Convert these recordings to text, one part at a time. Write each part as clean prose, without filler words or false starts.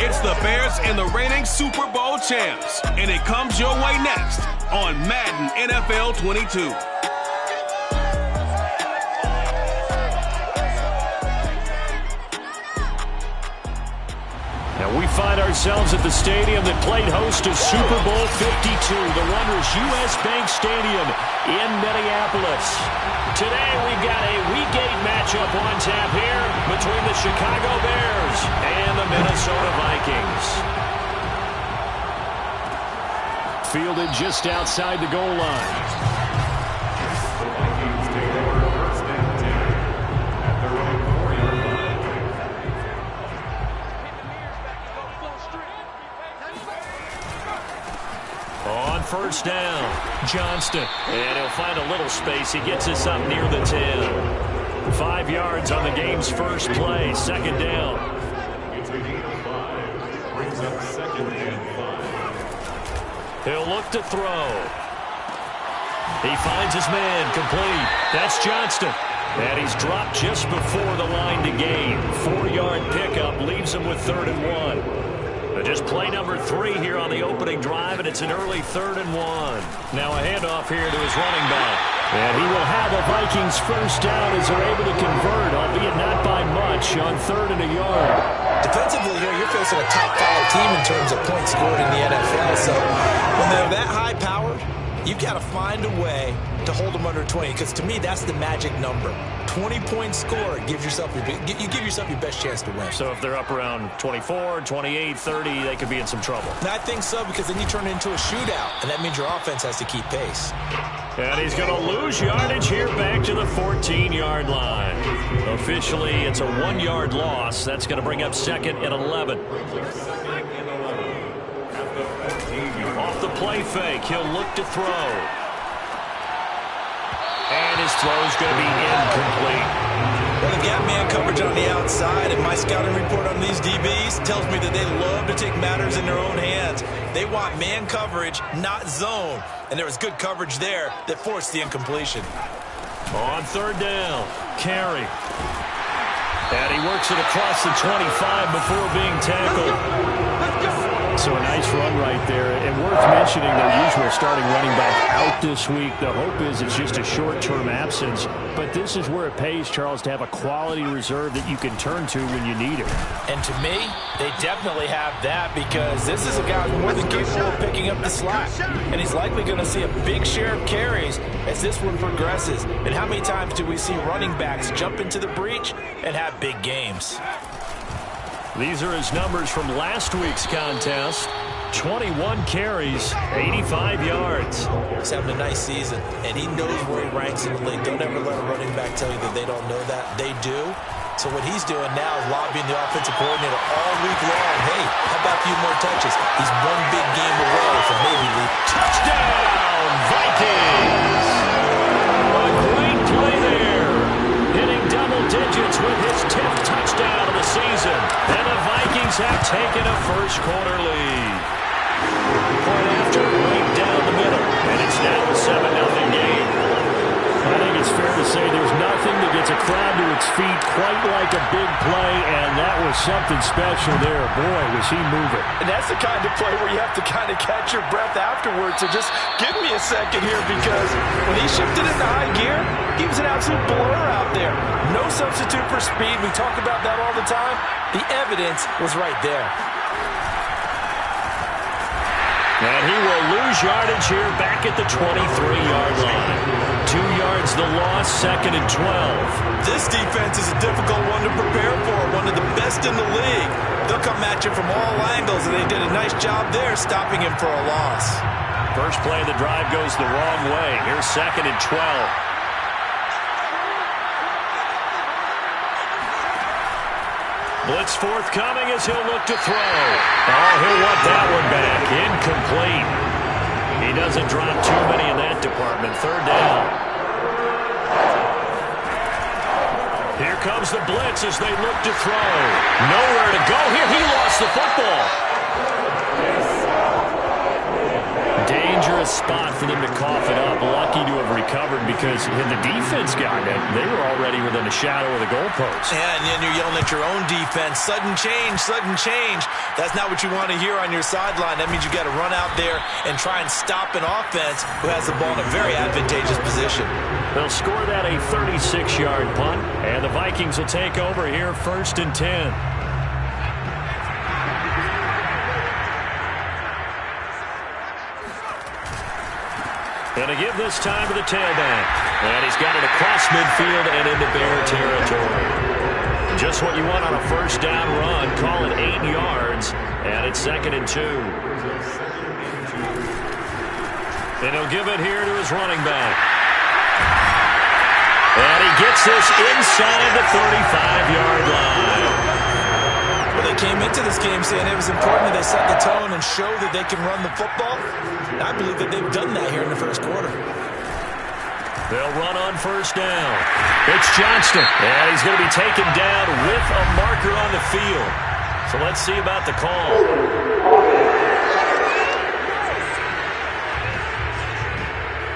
It's the Bears and the reigning Super Bowl champs, and it comes your way next on Madden NFL 22. Now we find ourselves at the stadium that played host to Super Bowl 52, the wondrous U.S. Bank Stadium in Minneapolis. Today we've got a Week 8 matchup on tap here between the Chicago Bears and the Minnesota Vikings. Fielded just outside the goal line. First down, Johnston, and he'll find a little space. He gets us up near the 10. 5 yards on the game's first play, second down. He'll look to throw. He finds his man, complete. That's Johnston. And he's dropped just before the line to gain. 4-yard pickup leaves him with 3rd and 1. Just play number 3 here on the opening drive, and it's an early 3rd and 1. Now a handoff here to his running back. And he will have a Vikings first down as they're able to convert, albeit not by much, on 3rd and a yard. Defensively here, you're facing a top 5 team in terms of points scored in the NFL. So when they're that high-powered, you've got to find a way to hold them under 20, because to me, that's the magic number. 20-point score, you give yourself your best chance to win. So if they're up around 24, 28, 30, they could be in some trouble. And I think so, because then you turn it into a shootout, and that means your offense has to keep pace. And he's going to lose yardage here back to the 14-yard line. Officially, it's a 1-yard loss. That's going to bring up 2nd and 11. Off the play fake, he'll look to throw. And his throw is going to be incomplete. Well, they've got man coverage on the outside, and my scouting report on these DBs tells me that they love to take matters in their own hands. They want man coverage, not zone. And there was good coverage there that forced the incompletion. On 3rd down, Carey. And he works it across the 25 before being tackled. So a nice run right there. And worth mentioning their usual starting running back out this week. The hope is it's just a short-term absence. But this is where it pays, Charles, to have a quality reserve that you can turn to when you need it. And to me, they definitely have that, because this is a guy who's more than capable of picking up the slack. And he's likely going to see a big share of carries as this one progresses. And how many times do we see running backs jump into the breach and have big games? These are his numbers from last week's contest. 21 carries, 85 yards. He's having a nice season, and he knows where he ranks in the league. Don't ever let a running back tell you that they don't know that. They do. So what he's doing now is lobbying the offensive coordinator all week long. Hey, how about a few more touches? He's one big game away from maybe lead. Touchdown, Vikings! A great play there. Hitting double digits with his 10th touchdown of the season. And the Vikings have taken a first-quarter lead. Point after, right down the middle. And it's now a 7-0 game. I think it's fair to say there's nothing that gets a crowd to its feet quite like a big play, and that was something special there. Boy, was he moving. And that's the kind of play where you have to kind of catch your breath afterwards. So just give me a second here, because when he shifted into high gear, he was an absolute blur out there. No substitute for speed. We talk about that all the time. The evidence was right there. And he will lose yardage here back at the 23-yard line. 2 yards the loss, 2nd and 12. This defense is a difficult one to prepare for, one of the best in the league. They'll come at you from all angles, and they did a nice job there stopping him for a loss. First play of the drive goes the wrong way. Here's 2nd and 12. Blitz forthcoming as he'll look to throw. Oh, he'll want that one back. Incomplete. He doesn't drop too many in that department. 3rd down. Here comes the blitz as they look to throw. Nowhere to go here. He lost the football. Dangerous spot for them to cough it up. Lucky lucky to have recovered because the defense got it. They were already within a shadow of the goalpost. Yeah, and then you're yelling at your own defense. Sudden change, sudden change. That's not what you want to hear on your sideline. That means you got to run out there and try and stop an offense who has the ball in a very advantageous position. They'll score that a 36-yard punt, and the Vikings will take over here 1st and 10. Going to give this time to the tailback. And he's got it across midfield and into Bear territory. Just what you want on a first down run. Call it 8 yards. And it's 2nd and 2. And he'll give it here to his running back. And he gets this inside the 35-yard line. Well, they came into this game saying it was important that they set the tone and show that they can run the football. And I believe that they've done that here in the first quarter. They'll run on first down. It's Johnston. And he's going to be taken down with a marker on the field. So let's see about the call.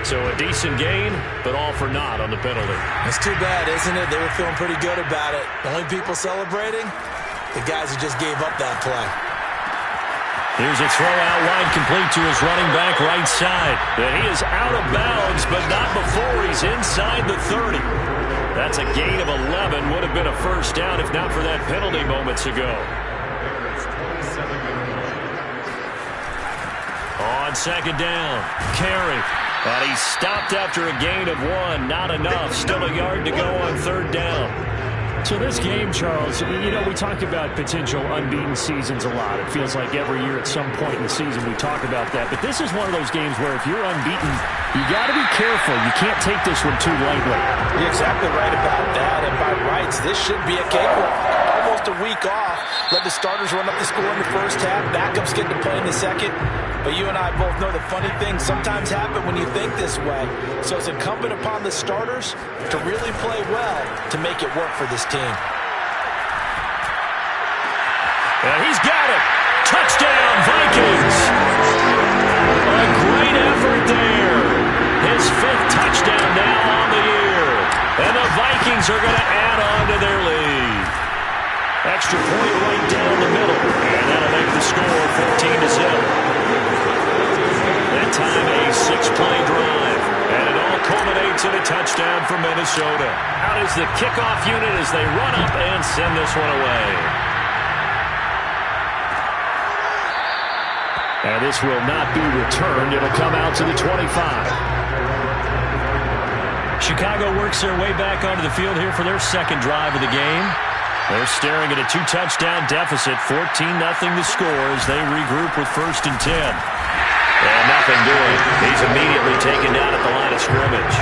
So a decent gain, but all for naught on the penalty. It's too bad, isn't it? They were feeling pretty good about it. The only people celebrating, the guys who just gave up that play. Here's a throw out wide complete to his running back right side. And he is out of bounds, but not before he's inside the 30. That's a gain of 11. Would have been a first down if not for that penalty moments ago. On 2nd down, Carey. And he's stopped after a gain of 1. Not enough. Still a yard to go on 3rd down. So this game, Charles, you know, we talk about potential unbeaten seasons a lot. It feels like every year at some point in the season we talk about that. But this is one of those games where if you're unbeaten, you got to be careful. You can't take this one too lightly. You're exactly right about that. And by rights, this should be a cakewalk. Almost a week off. Let the starters run up the score in the first half. Backups get to play in the second. But you and I both know the funny things sometimes happen when you think this way. So it's incumbent upon the starters to really play well to make it work for this team. And he's got it. Touchdown, Vikings. A great effort there. His 5th touchdown now on the year. And the Vikings are going to add on to their lead. Extra point right down the middle. And that'll make the score 14-0. That time a 6-play drive. And it all culminates in a touchdown for Minnesota. Out is the kickoff unit as they run up and send this one away. And this will not be returned. It'll come out to the 25. Chicago works their way back onto the field here for their 2nd drive of the game. They're staring at a 2-touchdown deficit, 14-0 the score as they regroup with 1st and 10. And nothing doing. He's immediately taken down at the line of scrimmage.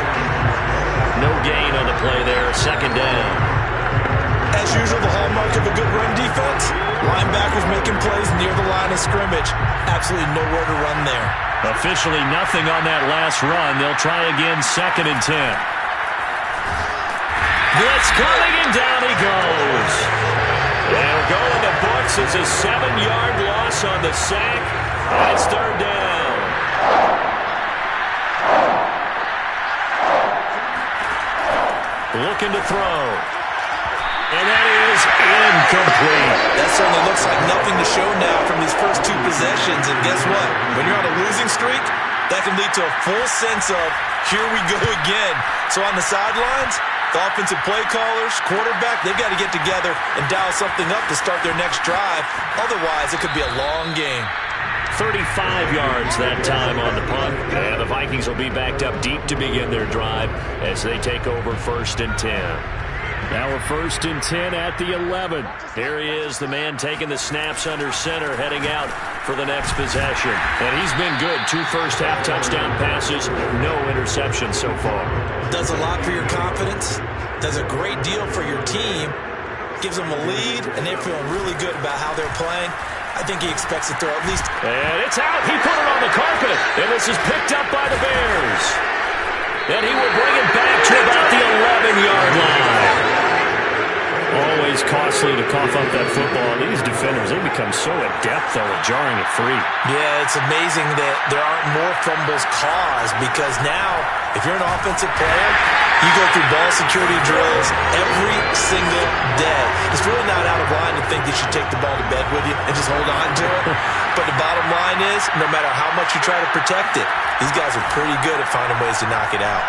No gain on the play there, 2nd down. As usual, the hallmark of a good run defense, linebackers making plays near the line of scrimmage. Absolutely nowhere to run there. Officially nothing on that last run. They'll try again, 2nd and 10. Blitz coming, and down he goes. And it'll go in the books as a 7-yard loss on the sack. And it's 3rd down. Looking to throw. And that is incomplete. That certainly looks like nothing to show now from these first 2 possessions. And guess what? When you're on a losing streak, that can lead to a full sense of, here we go again. So on the sidelines, the offensive play callers, quarterback, they've got to get together and dial something up to start their next drive. Otherwise, it could be a long game. 35 yards that time on the punt. And the Vikings will be backed up deep to begin their drive as they take over 1st and 10. Now we're 1st and 10 at the 11. Here he is, the man taking the snaps under center, heading out for the next possession. And he's been good. 2 first-half touchdown passes, no interceptions so far. Does a lot for your confidence. Does a great deal for your team. Gives them a lead, and they're feeling really good about how they're playing. I think he expects to throw at least. And it's out. He put it on the carpet. And this is picked up by the Bears. And he will bring it back to about the 11-yard line. Always is costly to cough up that football. These defenders, they become so adept, though, at jarring it free. Yeah, it's amazing that there aren't more fumbles caused because now, if you're an offensive player, you go through ball security drills every single day. It's really not out of line to think you should take the ball to bed with you and just hold on to it. But the bottom line is, no matter how much you try to protect it, these guys are pretty good at finding ways to knock it out.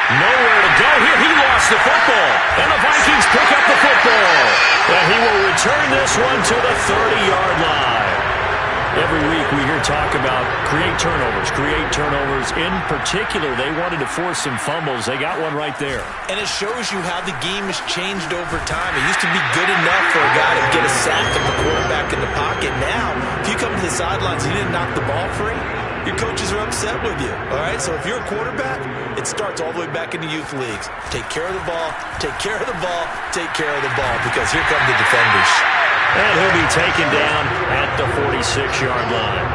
Nowhere to go here. He lost the football. And the Vikings pick up the football. And he will return this one to the 30-yard line. Every week we hear talk about create turnovers. In particular, they wanted to force some fumbles. They got one right there. And it shows you how the game has changed over time. It used to be good enough for a guy to get a sack of the quarterback in the pocket. Now, if you come to the sidelines and you didn't knock the ball free, your coaches are upset with you. All right, so if you're a quarterback, it starts all the way back in the youth leagues. Take care of the ball, take care of the ball, take care of the ball, because here come the defenders. And he'll be taken down at the 46-yard line.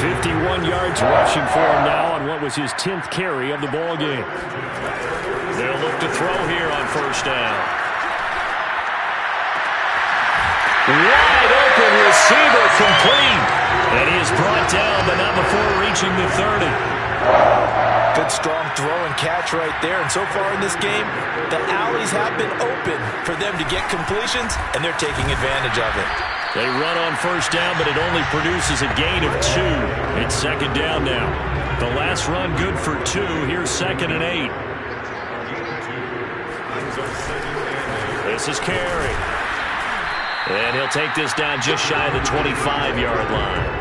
51 yards rushing for him now on what was his 10th carry of the ball game. They'll look to throw here on first down. Wide open receiver, complete. And he is brought down, but not before reaching the 30. Good strong throw and catch right there. And so far in this game, the alleys have been open for them to get completions, and they're taking advantage of it. They run on first down, but it only produces a gain of 2. It's second down now. The last run good for 2. Here's 2nd and 8. This is Carey. And he'll take this down just shy of the 25-yard line.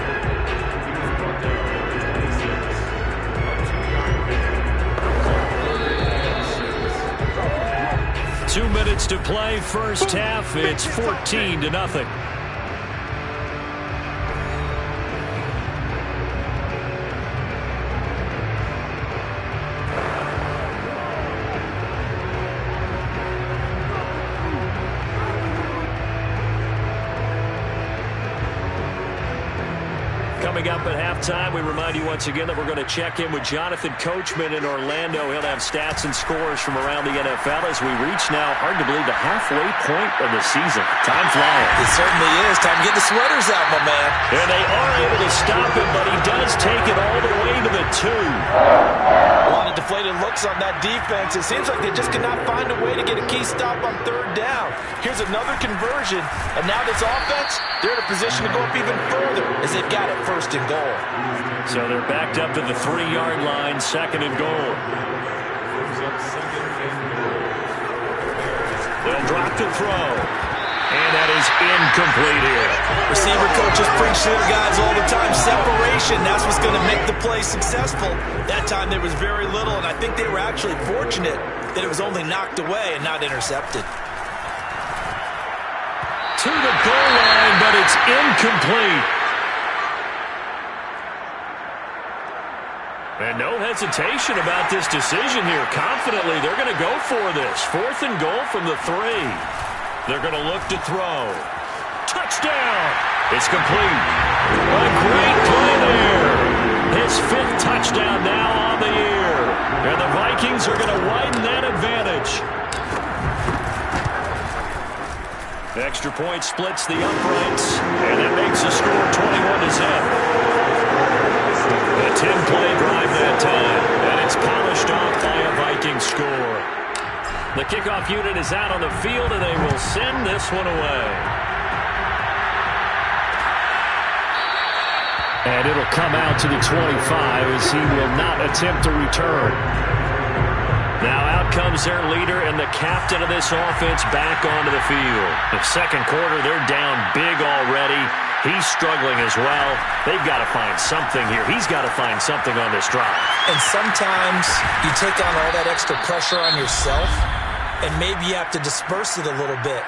2 minutes to play, first half. It's 14-0. Coming up at halftime, we remind you once again that we're going to check in with Jonathan Coachman in Orlando. He'll have stats and scores from around the NFL as we reach now, hard to believe, the halfway point of the season. Time flying. It certainly is. Time to get the sweaters out, my man. And they are able to stop him, but he does take it all the way to the 2. A lot of deflated looks on that defense. It seems like they just cannot find a way to get a key stop on third down. Here's another conversion, and now this offense, they're in a position to go up even further as they've got it first and goal. So they're backed up to the 3-yard line, 2nd and goal. They'll drop the throw. And that is incomplete here. Receiver coaches preach to their guys all the time. Separation, that's what's going to make the play successful. That time there was very little, and I think they were actually fortunate that it was only knocked away and not intercepted. To the goal line, but it's incomplete. And no hesitation about this decision here. Confidently, they're going to go for this. 4th and goal from the 3. They're going to look to throw. Touchdown! It's complete. A great play there. His 5th touchdown now on the year. And the Vikings are going to widen that advantage. Extra point splits the uprights, and that makes the score 21-0. A 10-play drive that time, and it's polished off by a Viking score. The kickoff unit is out on the field, and they will send this one away. And it'll come out to the 25 as he will not attempt to return. Now out comes their leader and the captain of this offense back onto the field. The second quarter, they're down big already. He's struggling as well. They've got to find something here. He's got to find something on this drive. And sometimes you take on all that extra pressure on yourself, and maybe you have to disperse it a little bit.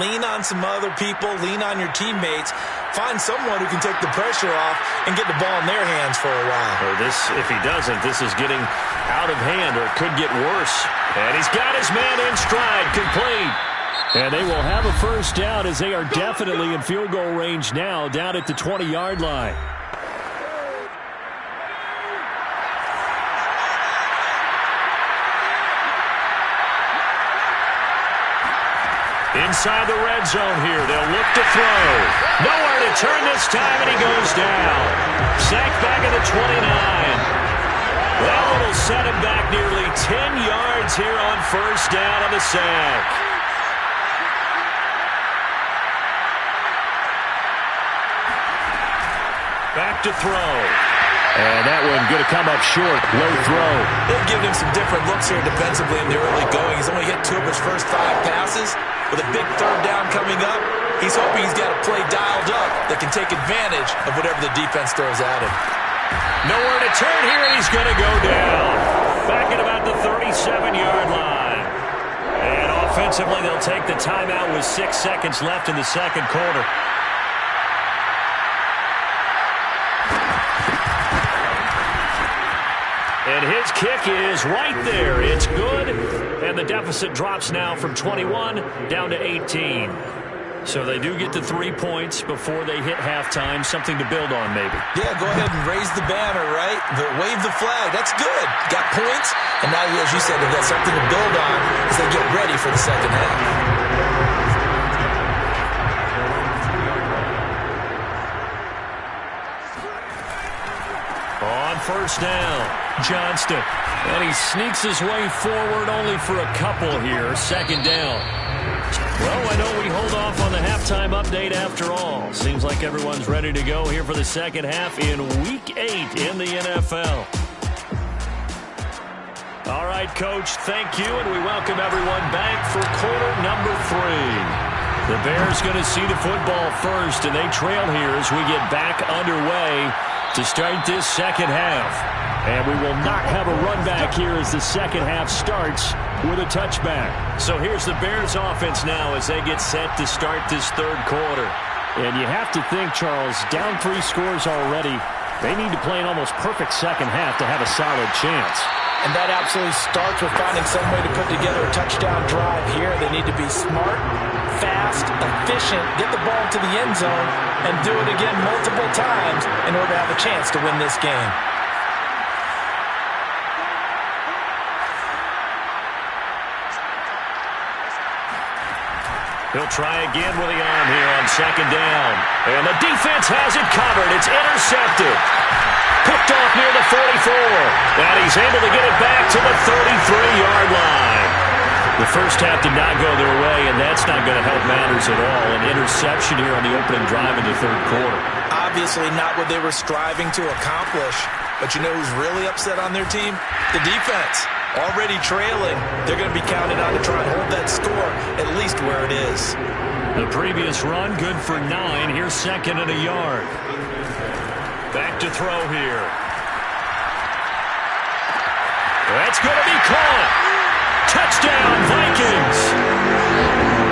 Lean on some other people. Lean on your teammates. Find someone who can take the pressure off and get the ball in their hands for a while. Or this, if he doesn't, this is getting out of hand, or it could get worse. And he's got his man in stride, complete. And they will have a first down as they are definitely in field goal range now, down at the 20-yard line. Inside the red zone here. They'll look to throw. Nowhere to turn this time, and he goes down. Sacked back at the 29. That one will set him back nearly 10 yards here on first down on the sack. Back to throw. And that one going to come up short. Low throw. They've given him some different looks here defensively in the early going. He's only hit 2 of his first 5 passes. With a big third down coming up, he's hoping he's got a play dialed up that can take advantage of whatever the defense throws at him. Nowhere to turn here, and he's going to go down. Back at about the 37-yard line. And offensively, they'll take the timeout with 6 seconds left in the second quarter. And his kick is right there. It's good. And the deficit drops now from 21 down to 18. So they do get to 3 points before they hit halftime. Something to build on, maybe. Yeah, go ahead and raise the banner, right? Wave the flag. That's good. Got points. And now, as you said, they've got something to build on as they get ready for the second half. On first down, Johnston. And he sneaks his way forward only for a couple here. Second down. Well, I know we hold off on the halftime update after all. Seems like everyone's ready to go here for the second half in Week 8 in the NFL. All right, Coach, thank you, and we welcome everyone back for quarter number 3. The Bears going to see the football first, and they trail here as we get back underway to start this second half. And we will not have a run back here as the second half starts with a touchback. So here's the Bears offense now as they get set to start this third quarter. And you have to think, Charles, down 3 scores already. They need to play an almost perfect second half to have a solid chance. And that absolutely starts with finding some way to put together a touchdown drive here. They need to be smart, fast, efficient, get the ball to the end zone, and do it again multiple times in order to have a chance to win this game. He'll try again with the arm here on second down. And the defense has it covered. It's intercepted. Picked off near the 44. And he's able to get it back to the 33-yard line. The first half did not go their way, and that's not going to help matters at all. An interception here on the opening drive in the third quarter. Obviously not what they were striving to accomplish. But you know who's really upset on their team? The defense. Already trailing. They're going to be counted on to try and hold that score at least where it is. The previous run, good for 9. Here's second and a yard. Back to throw here. That's going to be caught. Touchdown, Vikings.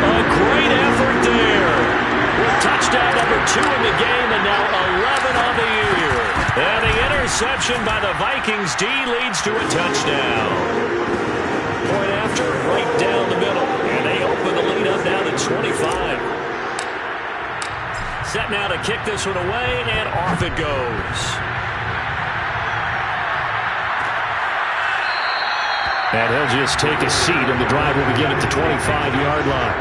A great effort there. With touchdown number 2 in the game and now 11 on the year. And the interception by the Vikings D leads to a touchdown. Point after, right down the middle. And they open the lead up now to 25. Set now to kick this one away, and off it goes. And he'll just take a seat, and the drive will begin at the 25-yard line.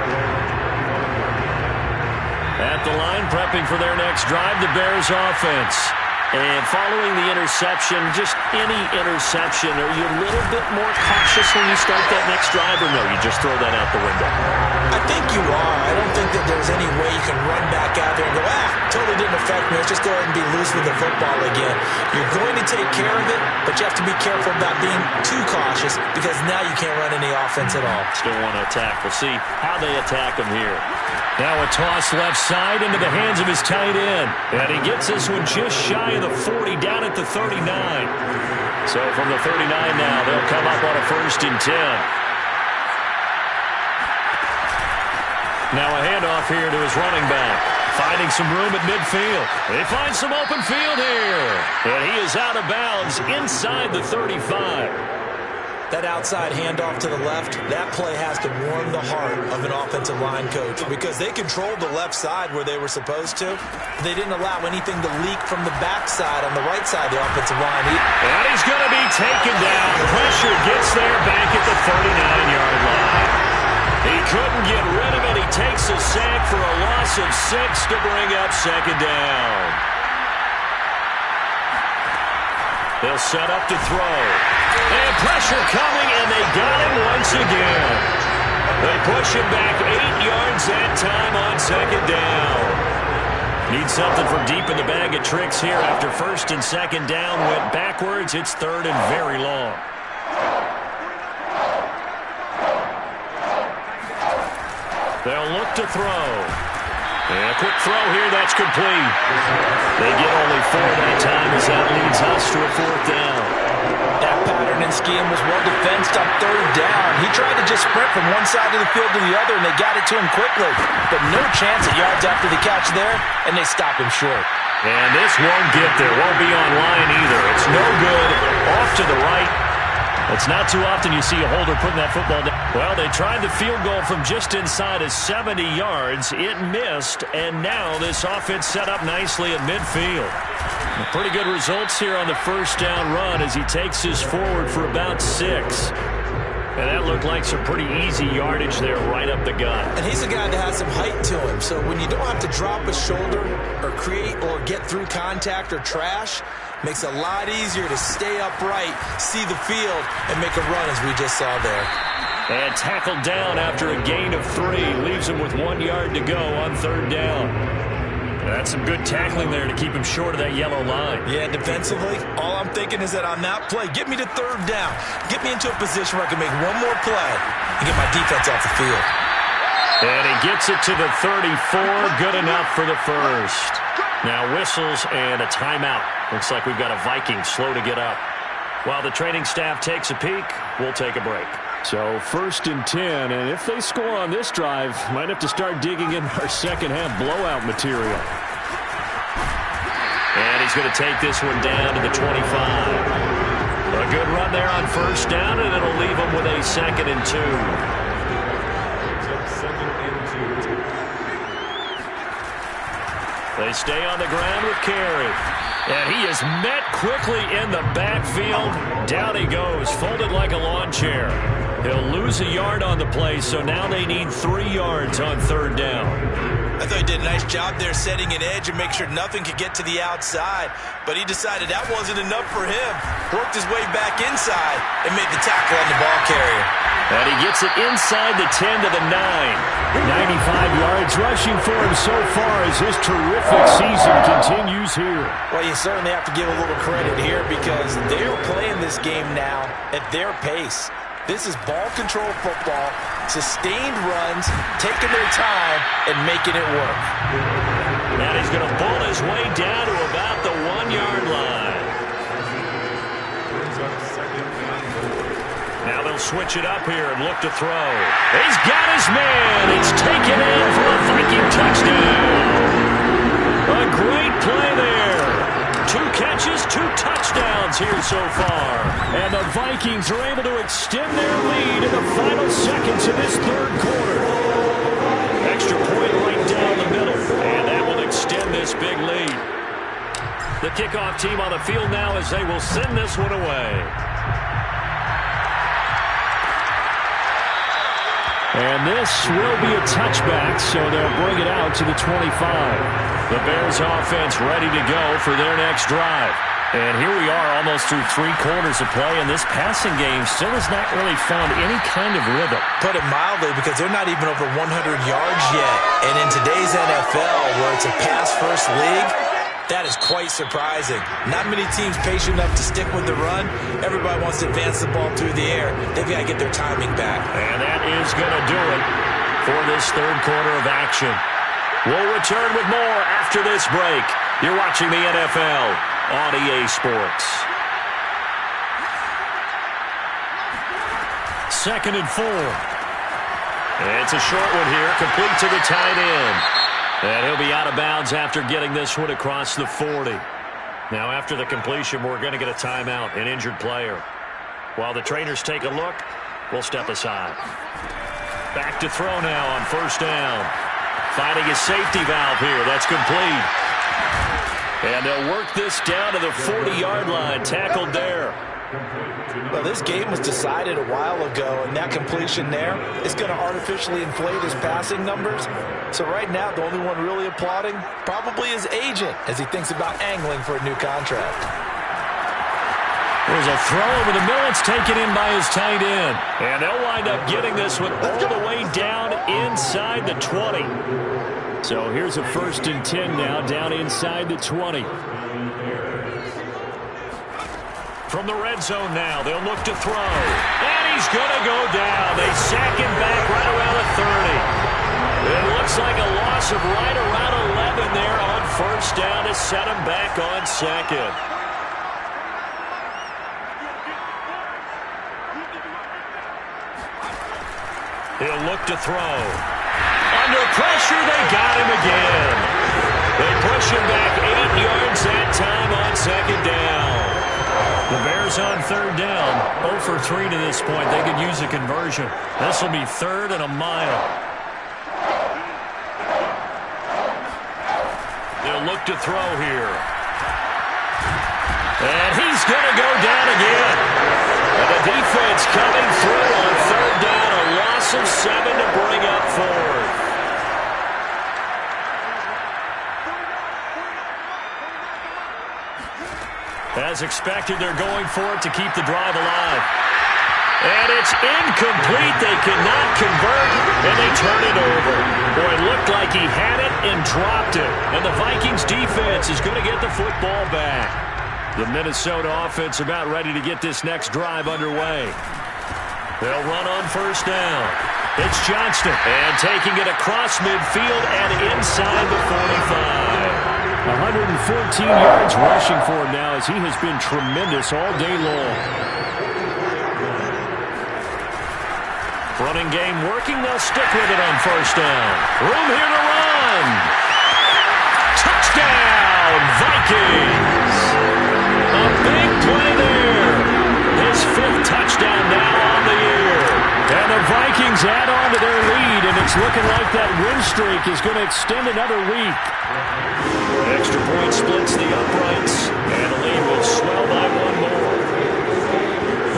At the line, prepping for their next drive, the Bears offense. And following the interception, just any interception, are you a little bit more cautious when you start that next drive, or no, you just throw that out the window? I think you are. I don't think that there's any way you can run back out there and go, totally didn't affect me. Let's just go ahead and be loose with the football again. You're going to take care of it, but you have to be careful about being too cautious because now you can't run any offense at all. Still want to attack. We'll see how they attack him here. Now a toss left side into the hands of his tight end. And he gets this one just shy of the 40, down at the 39. So from the 39 now, they'll come up on a 1st and 10. Now a handoff here to his running back. Finding some room at midfield. They find some open field here. And he is out of bounds inside the 35. That outside handoff to the left, that play has to warm the heart of an offensive line coach because they controlled the left side where they were supposed to. They didn't allow anything to leak from the backside on the right side of the offensive line. And he's going to be taken down. Pressure gets there back at the 39-yard line. He couldn't get rid of it. He takes a sack for a loss of 6 to bring up second down. They'll set up to throw. And pressure coming, and they got him once again. They push him back 8 yards that time on second down. Need something from deep in the bag of tricks here after first and second down went backwards. It's third and very long. They'll look to throw. And a quick throw here, that's complete. They get only 4 that time as that leads us to a fourth down. That pattern and scheme was well defensed on third down. He tried to just sprint from one side of the field to the other, and they got it to him quickly. But no chance at yards after the catch there, and they stop him short. And this won't get there. Won't be on line either. It's no good. Off to the right. It's not too often you see a holder putting that football down. Well, they tried the field goal from just inside of 70 yards. It missed, and now this offense set up nicely at midfield. Pretty good results here on the first down run as he takes this forward for about 6. And that looked like some pretty easy yardage there right up the gut. And he's a guy that has some height to him, so when you don't have to drop a shoulder or create or get through contact or trash, makes it a lot easier to stay upright, see the field, and make a run as we just saw there. And tackled down after a gain of 3. Leaves him with 1 yard to go on third down. That's some good tackling there to keep him short of that yellow line. Yeah, defensively, all I'm thinking is that on that play, get me to third down. Get me into a position where I can make one more play and get my defense off the field. And he gets it to the 34. Good enough for the first. Now whistles and a timeout. Looks like we've got a Viking slow to get up. While the training staff takes a peek, we'll take a break. So first and 10, and if they score on this drive, might have to start digging in our second half blowout material. And he's going to take this one down to the 25. A good run there on first down, and it'll leave him with a second and 2. They stay on the ground with Carey. And he is met quickly in the backfield. Down he goes, folded like a lawn chair. He'll lose a yard on the play, so now they need 3 yards on third down. I thought he did a nice job there setting an edge and make sure nothing could get to the outside. But he decided that wasn't enough for him. Worked his way back inside and made the tackle on the ball carrier. And he gets it inside the 10 to the 9. 95 yards rushing for him so far as his terrific season continues here. Well, you certainly have to give a little credit here because they're playing this game now at their pace. This is ball control football, sustained runs, taking their time, and making it work. And he's going to bull his way down to about the 1 yard line. Now they'll switch it up here and look to throw. He's got his man. It's taken in for a Viking touchdown. A great play there. 2 catches, 2 touchdowns here so far. And the Vikings are able to extend their lead in the final seconds of this third quarter. Extra point right down the middle. And that will extend this big lead. The kickoff team on the field now as they will send this one away. And this will be a touchback, so they'll bring it out to the 25. The Bears offense ready to go for their next drive. And here we are almost through 3 quarters of play, and this passing game still has not really found any kind of rhythm. Put it mildly, because they're not even over 100 yards yet. And in today's NFL, where it's a pass-first league, that is quite surprising. Not many teams patient enough to stick with the run. Everybody wants to advance the ball through the air. They've got to get their timing back. And that is going to do it for this third quarter of action. We'll return with more after this break. You're watching the NFL on EA Sports. 2nd and 4. It's a short one here, complete to the tight end. And he'll be out of bounds after getting this one across the 40. Now after the completion, we're going to get a timeout, an injured player. While the trainers take a look, we'll step aside. Back to throw now on first down. Finding his safety valve here. That's complete. And they'll work this down to the 40-yard line. Tackled there. Well, this game was decided a while ago, and that completion there is going to artificially inflate his passing numbers. So right now, the only one really applauding probably his agent as he thinks about angling for a new contract. There's a throw over the middle. It's taken in by his tight end. And they'll wind up getting this one all the way down inside the 20. So here's a 1st and 10 now, down inside the 20. From the red zone now, they'll look to throw. And he's going to go down. They sack him back right around the 30. It looks like a loss of right around 11 there on 1st down to set him back on 2nd. He'll look to throw. Under pressure, they got him again. They push him back 8 yards that time on 2nd down. The Bears on 3rd down, 0 for 3 to this point. They could use a conversion. This will be 3rd and a mile. They'll look to throw here. And he's going to go down again. And the defense coming through on 3rd down, a loss of 7 to bring up 4th. As expected, they're going for it to keep the drive alive. And it's incomplete. They cannot convert, and they turn it over. Boy, it looked like he had it and dropped it. And the Vikings defense is going to get the football back. The Minnesota offense about ready to get this next drive underway. They'll run on 1st down. It's Johnston, and taking it across midfield and inside the 45. 114 yards rushing for him now as he has been tremendous all day long. Running game working. They'll stick with it on 1st down. Room here to run. Touchdown, Vikings. A big play there. His 5th touchdown now on the year. And the Vikings add on to their lead, and it's looking like that win streak is going to extend another week. Extra point splits the uprights, and the lead will swell by 1 more.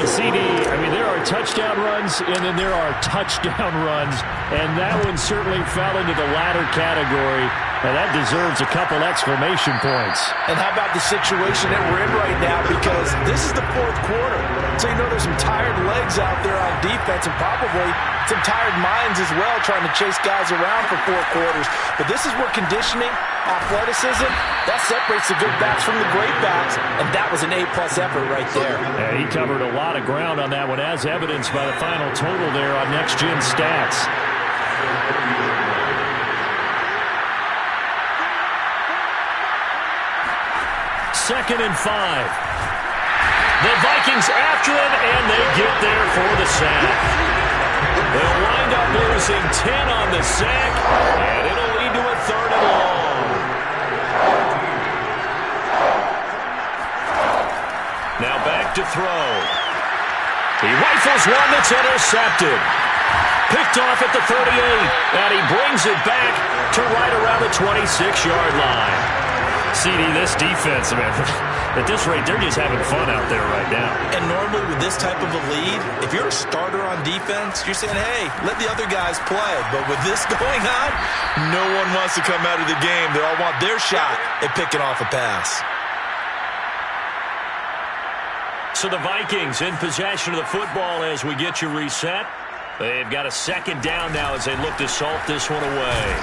The CD, I mean, there are touchdown runs, and then there are touchdown runs, and that one certainly fell into the latter category, and that deserves a couple exclamation points. And how about the situation that we're in right now, because this is the 4th quarter, so you know there's some tired legs out there on defense and probably some tired minds as well trying to chase guys around for 4 quarters. But this is where conditioning, athleticism, that separates the good backs from the great backs, and that was an A-plus effort right there. Yeah, he covered a lot of ground on that one, as evidenced by the final total there on Next Gen Stats. Second and 5. The Vikings after him, and they get there for the sack. They'll wind up losing 10 on the sack, and it'll lead to a 3rd and long. Now back to throw. He rifles one that's intercepted. Picked off at the 38, and he brings it back to right around the 26-yard line. CD, this defense, man, at this rate, they're just having fun out there right now. And normally with this type of a lead, if you're a starter on defense, you're saying, hey, let the other guys play. But with this going on, no one wants to come out of the game. They all want their shot at picking off a pass. So the Vikings in possession of the football as we get you reset. They've got a 2nd down now as they look to salt this one away.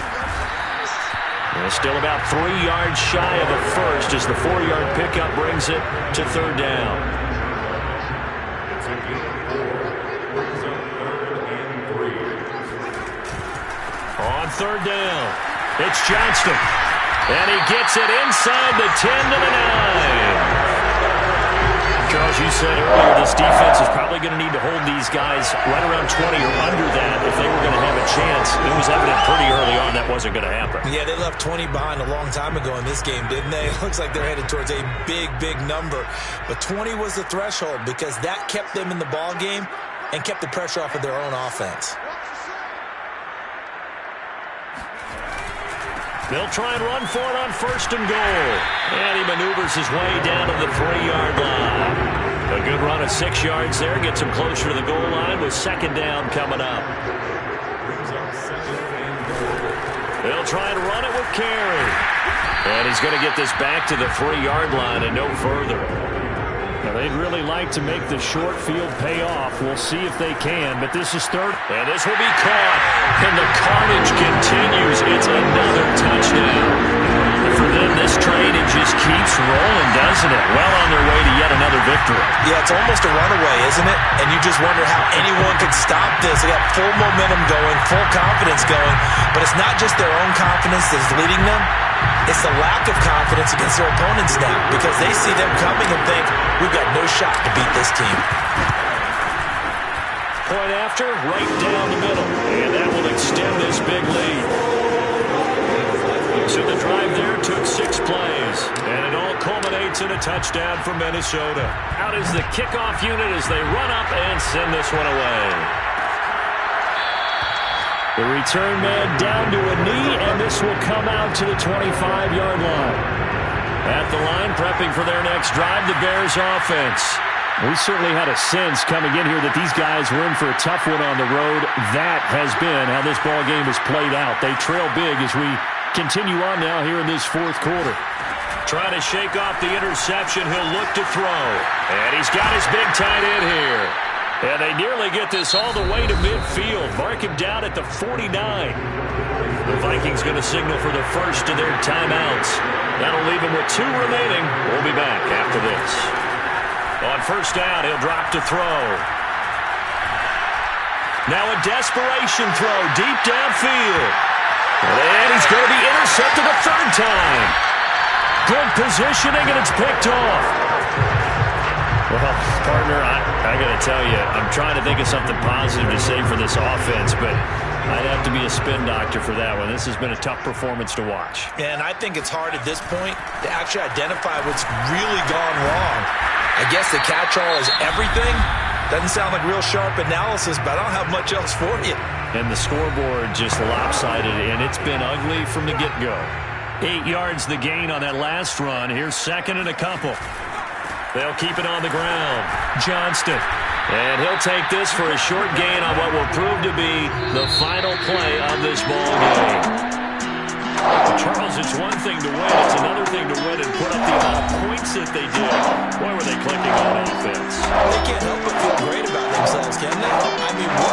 They're still about 3 yards shy of a first as the 4-yard pickup brings it to 3rd down. On 3rd down, it's Johnston. And he gets it inside the 10 to the 9. Charles, you said earlier this defense is probably going to need to hold these guys right around 20 or under that if they were going to have a chance. It was evident pretty early on that wasn't going to happen. Yeah, they left 20 behind a long time ago in this game, didn't they? It looks like they're headed towards a big, big number. But 20 was the threshold because that kept them in the ball game and kept the pressure off of their own offense. They'll try and run for it on 1st and goal. And he maneuvers his way down to the 3-yard line. A good run of 6 yards there. Gets him closer to the goal line with second down coming up. They'll try and run it with Carey. And he's going to get this back to the 3-yard line and no further. Now, they'd really like to make the short field pay off. We'll see if they can, but this is third. And this will be caught. And the carnage continues. It's another touchdown. And for them, this train, it just keeps rolling, doesn't it? Well on their way to yet another victory. Yeah, it's almost a runaway, isn't it? And you just wonder how anyone could stop this. They got full momentum going, full confidence going. But it's not just their own confidence that's leading them. It's the lack of confidence against their opponents now because they see them coming and think, we've got no shot to beat this team. Point after, right down the middle. And that will extend this big lead. So the drive there took 6 plays. And it all culminates in a touchdown for Minnesota. Out is the kickoff unit as they run up and send this one away. The return man down to a knee, and this will come out to the 25-yard line. At the line, prepping for their next drive, the Bears offense. We certainly had a sense coming in here that these guys were in for a tough one on the road. That has been how this ball game has played out. They trail big as we continue on now here in this fourth quarter. Trying to shake off the interception. He'll look to throw. And he's got his big tight end here. And they nearly get this all the way to midfield. Mark him down at the 49. The Vikings going to signal for the first of their timeouts. That'll leave him with 2 remaining. We'll be back after this. On first down, he'll drop to throw. Now a desperation throw deep downfield. And he's going to be intercepted a 3rd time. Good positioning, and it's picked off. Well, partner, I got to tell you, I'm trying to think of something positive to say for this offense, but I'd have to be a spin doctor for that one. This has been a tough performance to watch. And I think it's hard at this point to actually identify what's really gone wrong. I guess the catch-all is everything. Doesn't sound like real sharp analysis, but I don't have much else for you. And the scoreboard just lopsided, and it's been ugly from the get-go. 8 yards the gain on that last run. Here's second and a couple. They'll keep it on the ground. Johnston. And he'll take this for a short gain on what will prove to be the final play of this ball game. Charles, it's one thing to win. It's another thing to win and put up the amount of points that they did. Boy, were they clicking on offense. They can't help but feel great about themselves, can they? I mean, what